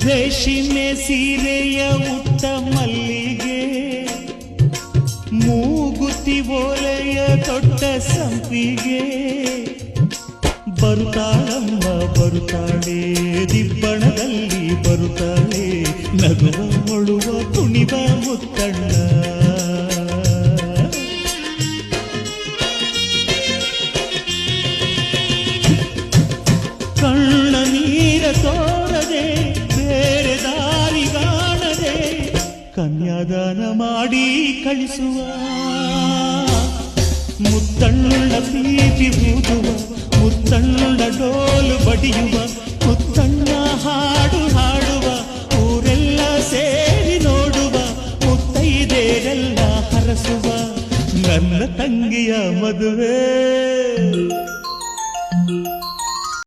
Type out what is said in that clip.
ರೇಷ್ಮೆ ಸೀರೆಯ ಉಟ್ಟ ಮಲ್ಲಿಗೆ, ಮೂಗುತಿ ಓಲೆಯ ತೊಟ್ಟ ಸಂಪಿಗೆ, ಬರುತ್ತಾಳಮ್ಮ ಬರುತ್ತಾಳೆ ದಿಬ್ಬಣದಲ್ಲಿ ಬರುತ್ತಾಳೆ, ನಗುವ ಮೊಳುವ ಕುಣಿವ ಮುತ್ತಣ್ಣ. ಕಣ್ಣ ನೀರ ತೋರದೆ ಬೇರೆ ದಾರಿ ಕಾಣದೆ ಕನ್ಯಾದಾನ ಮಾಡಿ ಕಳಿಸುವ, ಮುತ್ತಣ್ಣ ಪ್ರೀತಿ ಬೂದುವ, ಮುತ್ತಣ್ಣ ಡೋಲು ಬಡಿಯುವ, ಮುತ್ತಣ್ಣ ಹಾಡು ಹಾಡುವ, ಊರೆಲ್ಲ ಸೇರಿ ನೋಡುವ, ಮುತ್ತೈದೆರೆಲ್ಲ ಹರಸುವ, ನನ್ನ ತಂಗಿಯ ಮದುವೆ